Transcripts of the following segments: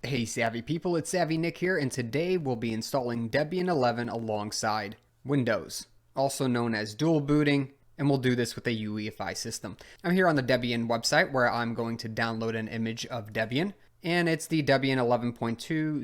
Hey Savvy people, it's Savvy Nick here, and today we'll be installing Debian 11 alongside Windows, also known as dual booting, and we'll do this with a UEFI system. I'm here on the Debian website where I'm going to download an image of Debian, and it's the Debian 11.20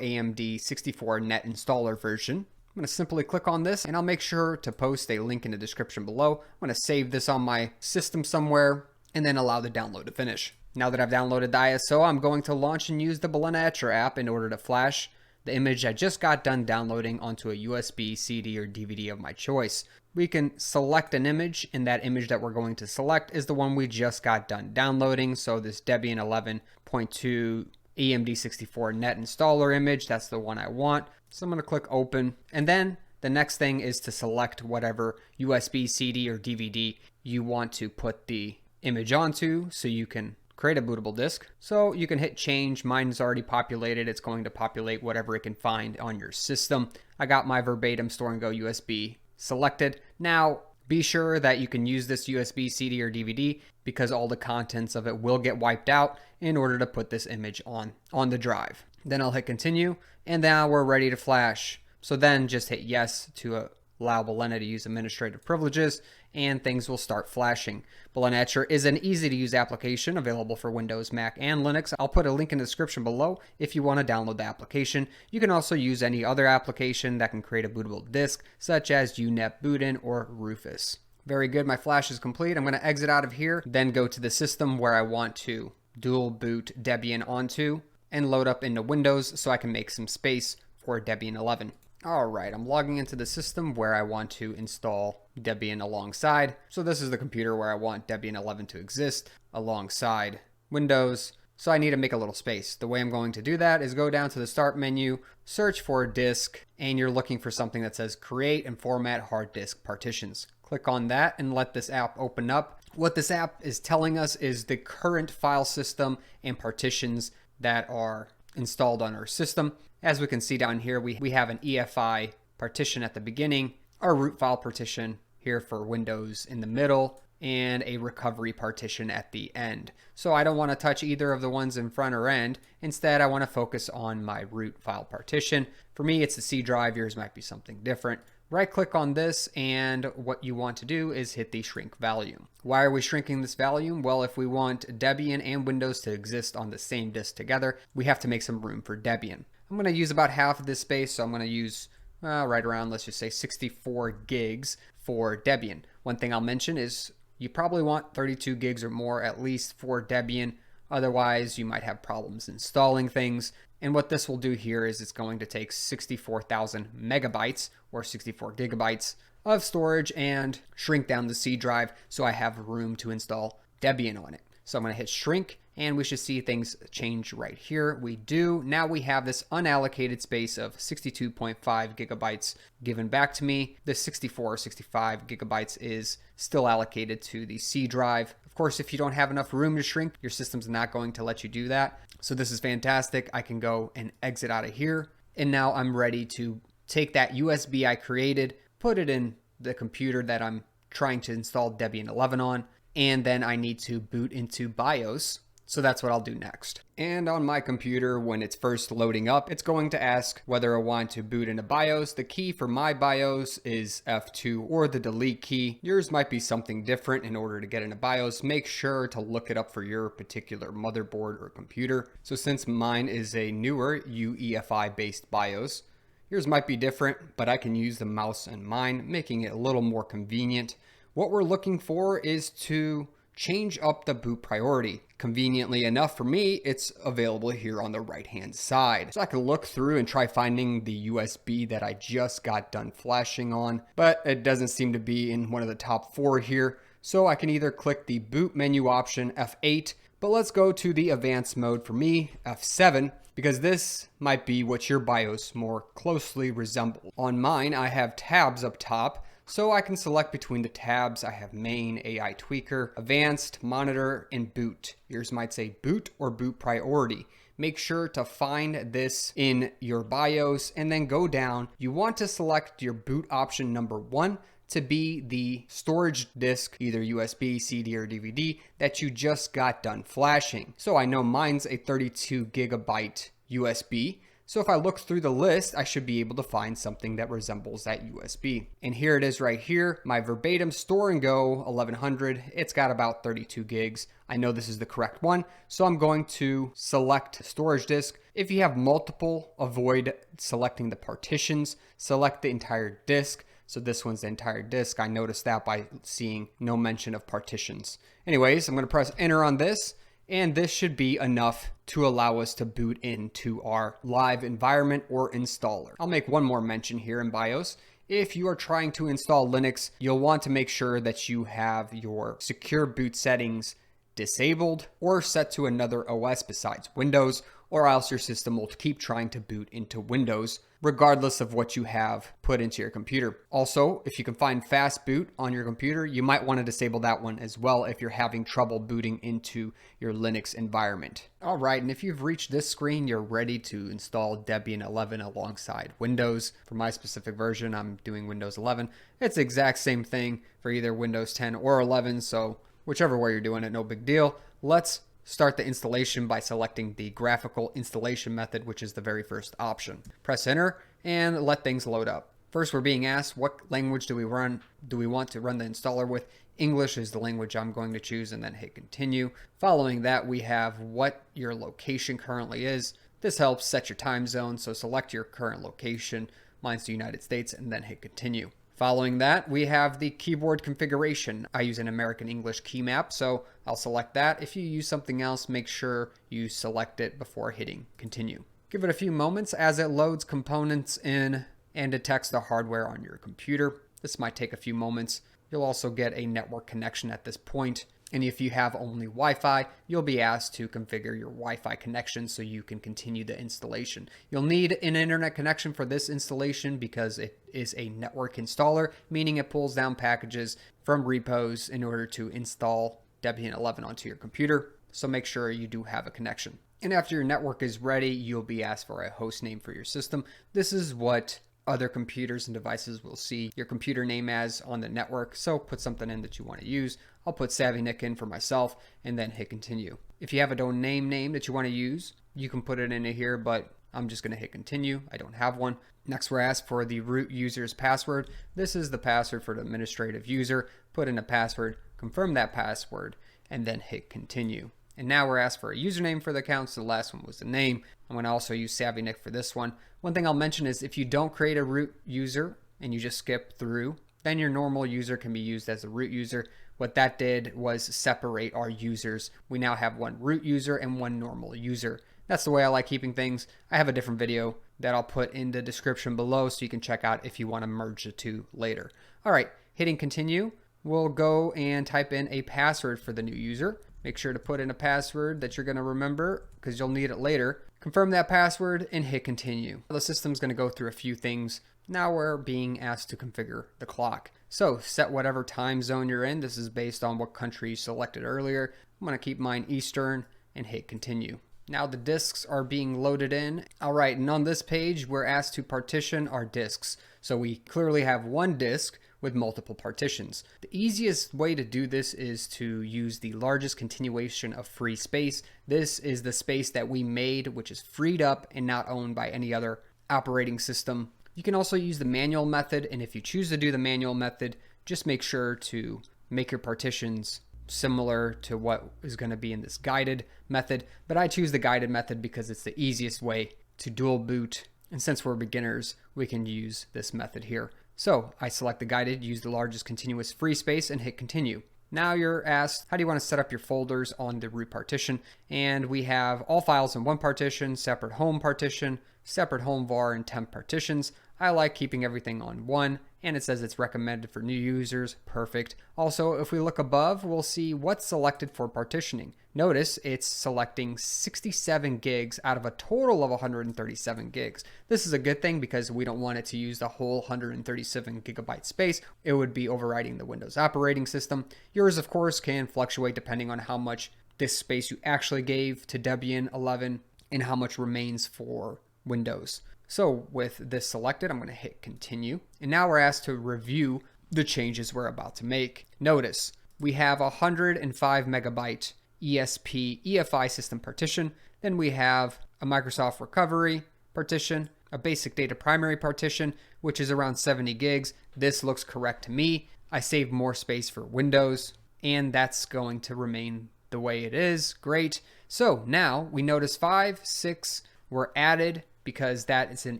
AMD 64 net installer version. I'm going to simply click on this, and I'll make sure to post a link in the description below. I'm going to save this on my system somewhere, and then allow the download to finish. Now that I've downloaded the ISO, I'm going to launch and use the Balena Etcher app in order to flash the image I just got done downloading onto a USB, CD, or DVD of my choice. We can select an image, and that image that we're going to select is the one we just got done downloading. So this Debian 11.20 AMD 64 net installer image, that's the one I want. So I'm going to click open, and then the next thing is to select whatever USB, CD, or DVD you want to put the image onto so you can create a bootable disk. So you can hit change. Mine's already populated. It's going to populate whatever it can find on your system. I got my verbatim store and go USB selected. Now be sure that you can use this USB, CD, or DVD because all the contents of it will get wiped out in order to put this image on the drive. Then I'll hit continue, and now we're ready to flash. So then just hit yes to allow Balena to use administrative privileges, and things will start flashing. Balena Etcher is an easy to use application available for Windows, Mac, and Linux. I'll put a link in the description below if you want to download the application. You can also use any other application that can create a bootable disk, such as UNetBootin or Rufus. Very good, my flash is complete. I'm going to exit out of here, then go to the system where I want to dual boot Debian onto and load up into Windows so I can make some space for Debian 11. Alright, I'm logging into the system where I want to install Debian alongside. So this is the computer where I want Debian 11 to exist alongside Windows. So I need to make a little space. The way I'm going to do that is go down to the start menu, search for disk, and you're looking for something that says create and format hard disk partitions. Click on that and let this app open up. What this app is telling us is the current file system and partitions that are installed on our system. As we can see down here, we have an EFI partition at the beginning, our root file partition here for Windows in the middle, and a recovery partition at the end. So I don't want to touch either of the ones in front or end. Instead, I want to focus on my root file partition. For me, it's the C drive. Yours might be something different. Right click on this, and what you want to do is hit the shrink volume. Why are we shrinking this volume? Well, if we want Debian and Windows to exist on the same disk together, we have to make some room for Debian. I'm going to use about half of this space, so I'm going to use right around, let's just say 64 gigs for Debian. One thing I'll mention is you probably want 32 gigs or more at least for Debian. Otherwise, you might have problems installing things. And what this will do here is it's going to take 64,000 megabytes or 64 gigabytes of storage and shrink down the C drive so I have room to install Debian on it. So I'm going to hit shrink, and we should see things change right here. We do. Now we have this unallocated space of 62.5 gigabytes given back to me. The 64 or 65 gigabytes is still allocated to the C drive. Of course, if you don't have enough room to shrink, your system's not going to let you do that. So this is fantastic. I can go and exit out of here. And now I'm ready to take that USB I created, put it in the computer that I'm trying to install Debian 11 on, and then I need to boot into BIOS. So that's what I'll do next. And on my computer, when it's first loading up, it's going to ask whether I want to boot into BIOS. The key for my BIOS is F2 or the delete key. Yours might be something different. In order to get into BIOS, make sure to look it up for your particular motherboard or computer. So since mine is a newer UEFI based BIOS, yours might be different, but I can use the mouse on mine, making it a little more convenient. What we're looking for is to change up the boot priority. Conveniently enough for me, it's available here on the right hand side. So I can look through and try finding the USB that I just got done flashing on, but it doesn't seem to be in one of the top 4 here. So I can either click the boot menu option F8, but let's go to the advanced mode for me, F7, because this might be what your BIOS more closely resembles. On mine, I have tabs up top, so I can select between the tabs. I have main, AI tweaker, advanced, monitor, and boot. Yours might say boot or boot priority. Make sure to find this in your BIOS and then go down. You want to select your boot option number 1 to be the storage disk, either USB, CD, or DVD that you just got done flashing. So I know mine's a 32 gigabyte USB. So if I look through the list, I should be able to find something that resembles that USB. And here it is right here, my verbatim store and go 1100. It's got about 32 gigs. I know this is the correct one, so I'm going to select storage disk. If you have multiple, avoid selecting the partitions, select the entire disk. So this one's the entire disk. I noticed that by seeing no mention of partitions. Anyways, I'm going to press enter on this, and this should be enough to allow us to boot into our live environment or installer. I'll make one more mention here in BIOS. If you are trying to install Linux, you'll want to make sure that you have your secure boot settings disabled or set to another OS besides Windows, or else your system will keep trying to boot into Windows regardless of what you have put into your computer. Also, if you can find fast boot on your computer, you might want to disable that one as well if you're having trouble booting into your Linux environment. All right, and if you've reached this screen, you're ready to install Debian 11 alongside Windows. For my specific version, I'm doing Windows 11. It's the exact same thing for either Windows 10 or 11, so whichever way you're doing it, no big deal. Let's start the installation by selecting the graphical installation method, which is the very first option. Press enter and let things load up. First, we're being asked what language do we want to run the installer with. English is the language I'm going to choose, and then hit continue. Following that, we have what your location currently is. This helps set your time zone, so select your current location. Mine's the United States, and then hit continue. Following that, we have the keyboard configuration. I use an American English key map, so I'll select that. If you use something else, make sure you select it before hitting continue. Give it a few moments as it loads components in and detects the hardware on your computer. This might take a few moments. You'll also get a network connection at this point. And if you have only Wi-Fi, you'll be asked to configure your Wi-Fi connection so you can continue the installation. You'll need an internet connection for this installation because it is a network installer, meaning it pulls down packages from repos in order to install Debian 11 onto your computer. So make sure you do have a connection. And after your network is ready, you'll be asked for a host name for your system. This is what other computers and devices will see your computer name as on the network, so put something in that you want to use. I'll put SavvyNick in for myself and then hit continue. If you have a domain name that you want to use, you can put it into here, but I'm just going to hit continue. I don't have one. Next, we're asked for the root user's password. This is the password for the administrative user. Put in a password, confirm that password, and then hit continue. And now we're asked for a username for the account, so the last one was the name. I'm going to also use SavvyNick for this one. One thing I'll mention is if you don't create a root user and you just skip through, then your normal user can be used as a root user. What that did was separate our users. We now have one root user and one normal user. That's the way I like keeping things. I have a different video that I'll put in the description below so you can check out if you want to merge the two later. All right, hitting continue, we'll go and type in a password for the new user. Make sure to put in a password that you're going to remember because you'll need it later. Confirm that password and hit continue. The system's going to go through a few things. Now we're being asked to configure the clock. So set whatever time zone you're in. This is based on what country you selected earlier. I'm going to keep mine Eastern and hit continue. Now the disks are being loaded in. All right, and on this page, we're asked to partition our disks. So we clearly have one disk with multiple partitions. The easiest way to do this is to use the largest continuation of free space. This is the space that we made, which is freed up and not owned by any other operating system. You can also use the manual method, and if you choose to do the manual method, just make sure to make your partitions similar to what is going to be in this guided method. But I choose the guided method because it's the easiest way to dual boot, and since we're beginners, we can use this method here. So I select the guided, use the largest continuous free space, and hit continue. Now you're asked, how do you want to set up your folders on the root partition? And we have all files in one partition, separate home partition, separate home var, and temp partitions. I like keeping everything on one, and it says it's recommended for new users. Perfect. Also, if we look above, we'll see what's selected for partitioning. Notice it's selecting 67 gigs out of a total of 137 gigs. This is a good thing because we don't want it to use the whole 137 gigabyte space. It would be overriding the Windows operating system. Yours, of course, can fluctuate depending on how much disk space you actually gave to Debian 11 and how much remains for Windows. So with this selected, I'm going to hit continue. And now we're asked to review the changes we're about to make. Notice we have a 105 megabyte ESP EFI system partition. Then we have a Microsoft recovery partition, a basic data primary partition, which is around 70 gigs. This looks correct to me. I saved more space for Windows, and that's going to remain the way it is. Great. So now we notice 5, 6 were added because that is an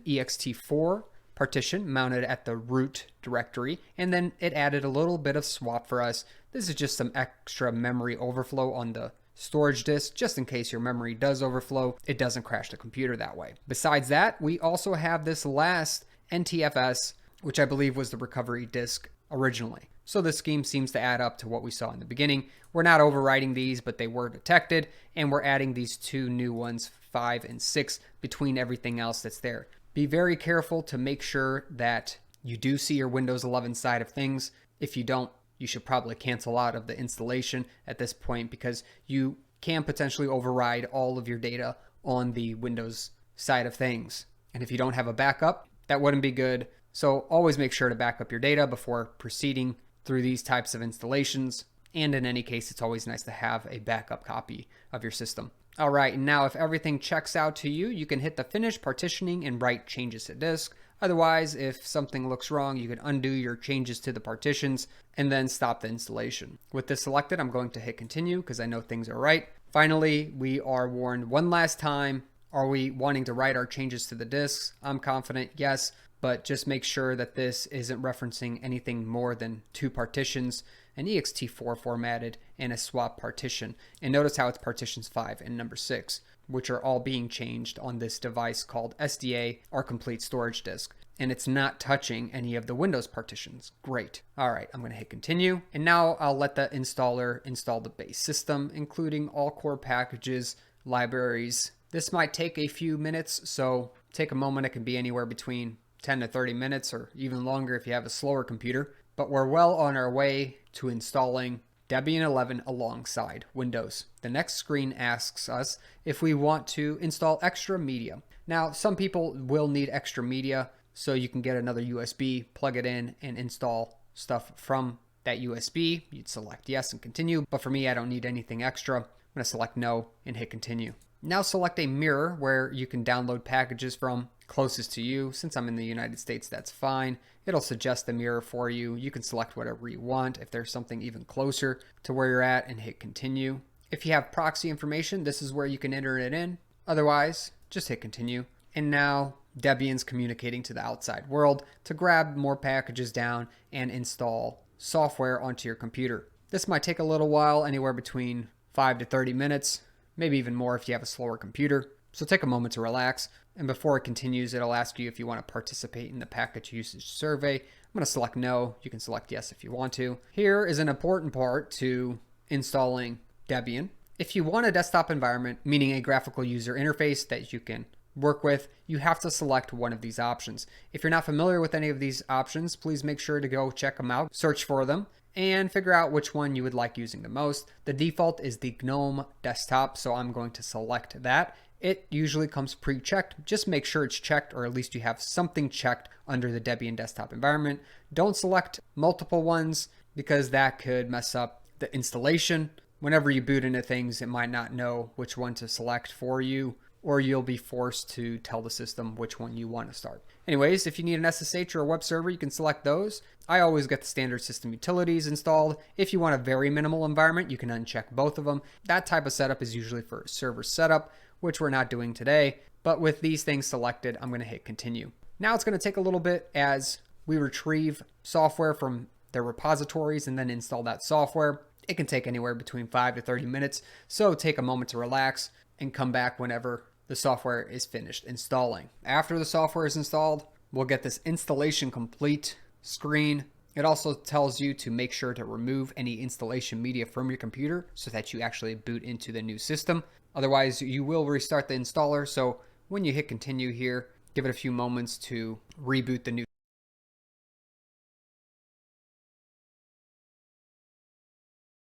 ext4 partition mounted at the root directory, and then it added a little bit of swap for us. This is just some extra memory overflow on the storage disk, just in case your memory does overflow, it doesn't crash the computer that way. Besides that, we also have this last NTFS, which I believe was the recovery disk originally. So this scheme seems to add up to what we saw in the beginning. We're not overwriting these, but they were detected, and we're adding these two new ones, 5 and 6, between everything else that's there. Be very careful to make sure that you do see your Windows 11 side of things. If you don't, you should probably cancel out of the installation at this point, because you can potentially override all of your data on the Windows side of things. And if you don't have a backup, that wouldn't be good. So always make sure to back up your data before proceeding through these types of installations. And in any case, it's always nice to have a backup copy of your system. All right, now if everything checks out to you, you can hit the finish partitioning and write changes to disk. Otherwise, if something looks wrong, you can undo your changes to the partitions and then stop the installation. With this selected, I'm going to hit continue because I know things are right. Finally, we are warned one last time. Are we wanting to write our changes to the disks? I'm confident, yes, but just make sure that this isn't referencing anything more than 2 partitions, an ext4 formatted, and a swap partition. And notice how it's partitions 5 and number 6, which are all being changed on this device called SDA, our complete storage disk. And it's not touching any of the Windows partitions. Great. All right, I'm going to hit continue. And now I'll let the installer install the base system, including all core packages, libraries. This might take a few minutes, so take a moment. It can be anywhere between 10 to 30 minutes or even longer if you have a slower computer. But we're well on our way to installing Debian 11 alongside Windows. The next screen asks us if we want to install extra media. Now, some people will need extra media, so you can get another USB, plug it in, and install stuff from that USB. You'd select yes and continue, but for me, I don't need anything extra. I'm going to select no and hit continue. Now select a mirror where you can download packages from closest to you. Since I'm in the United States, that's fine. It'll suggest the mirror for you. You can select whatever you want if there's something even closer to where you're at and hit continue. If you have proxy information, this is where you can enter it in. Otherwise, just hit continue. And now Debian's communicating to the outside world to grab more packages down and install software onto your computer. This might take a little while, anywhere between 5 to 30 minutes, maybe even more if you have a slower computer. So take a moment to relax. And before it continues, it'll ask you if you want to participate in the package usage survey. I'm going to select no. You can select yes if you want to. Here is an important part to installing Debian. If you want a desktop environment, meaning a graphical user interface that you can work with, you have to select one of these options. If you're not familiar with any of these options, please make sure to go check them out, search for them, and figure out which one you would like using the most. The default is the GNOME desktop, so I'm going to select that. It usually comes pre-checked. Just make sure it's checked, or at least you have something checked under the Debian desktop environment. Don't select multiple ones because that could mess up the installation. Whenever you boot into things, it might not know which one to select for you, or you'll be forced to tell the system which one you want to start. Anyways, if you need an SSH or a web server, you can select those. I always get the standard system utilities installed. If you want a very minimal environment, you can uncheck both of them. That type of setup is usually for server setup, which we're not doing today. But with these things selected, I'm going to hit continue. Now it's going to take a little bit as we retrieve software from their repositories and then install that software. It can take anywhere between 5 to 30 minutes. So take a moment to relax and come back whenever the software is finished installing. After the software is installed, we'll get this installation complete screen. It also tells you to make sure to remove any installation media from your computer so that you actually boot into the new system. Otherwise, you will restart the installer. So when you hit continue here, give it a few moments to reboot the new.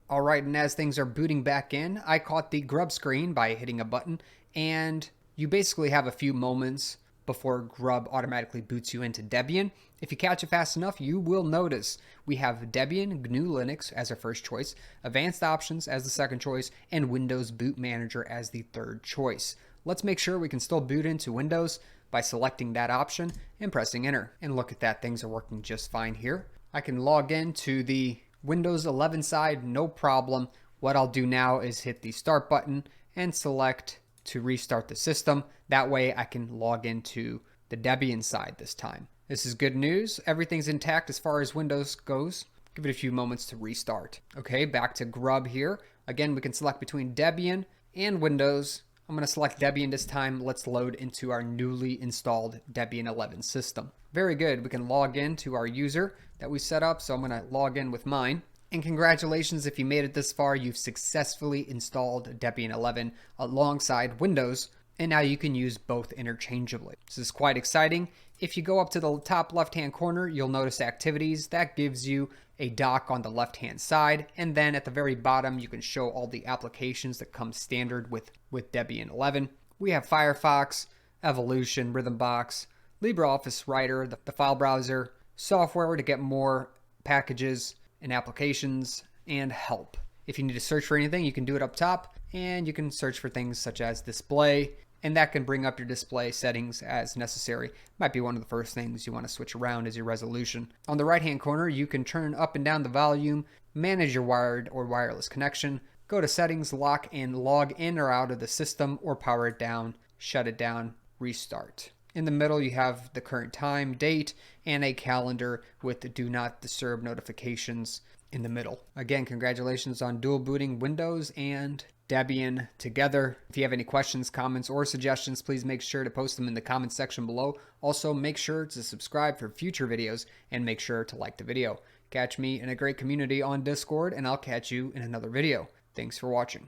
All right, and as things are booting back in, I caught the grub screen by hitting a button, and you basically have a few moments before grub automatically boots you into Debian. If you catch it fast enough, you will notice we have Debian GNU Linux as our first choice, Advanced Options as the second choice, and Windows Boot Manager as the third choice. Let's make sure we can still boot into Windows by selecting that option and pressing enter. And look at that, things are working just fine here. I can log in to the Windows 11 side, no problem. What I'll do now is hit the start button and select to restart the system. That way I can log into the Debian side this time. This is good news. Everything's intact as far as Windows goes. Give it a few moments to restart. Okay, back to Grub here. Again, we can select between Debian and Windows. I'm going to select Debian this time. Let's load into our newly installed Debian 11 system. Very good. We can log in to our user that we set up. So I'm going to log in with mine. And congratulations, if you made it this far, you've successfully installed Debian 11 alongside Windows. And now you can use both interchangeably. This is quite exciting. If you go up to the top left-hand corner, you'll notice activities. That gives you a dock on the left-hand side. And then at the very bottom, you can show all the applications that come standard with Debian 11. We have Firefox, Evolution, Rhythmbox, LibreOffice Writer, the file browser, software to get more packages and applications, and help. If you need to search for anything, you can do it up top, and you can search for things such as display, and that can bring up your display settings as necessary. Might be one of the first things you want to switch around is your resolution. On the right hand corner, you can turn up and down the volume, manage your wired or wireless connection, go to settings, lock and log in or out of the system, or power it down, shut it down, restart. In the middle, you have the current time, date, and a calendar with the do not disturb notifications in the middle. Again, congratulations on dual booting Windows and Debian together. If you have any questions, comments, or suggestions, please make sure to post them in the comment section below. Also, make sure to subscribe for future videos and make sure to like the video. Catch me in a great community on Discord, and I'll catch you in another video. Thanks for watching.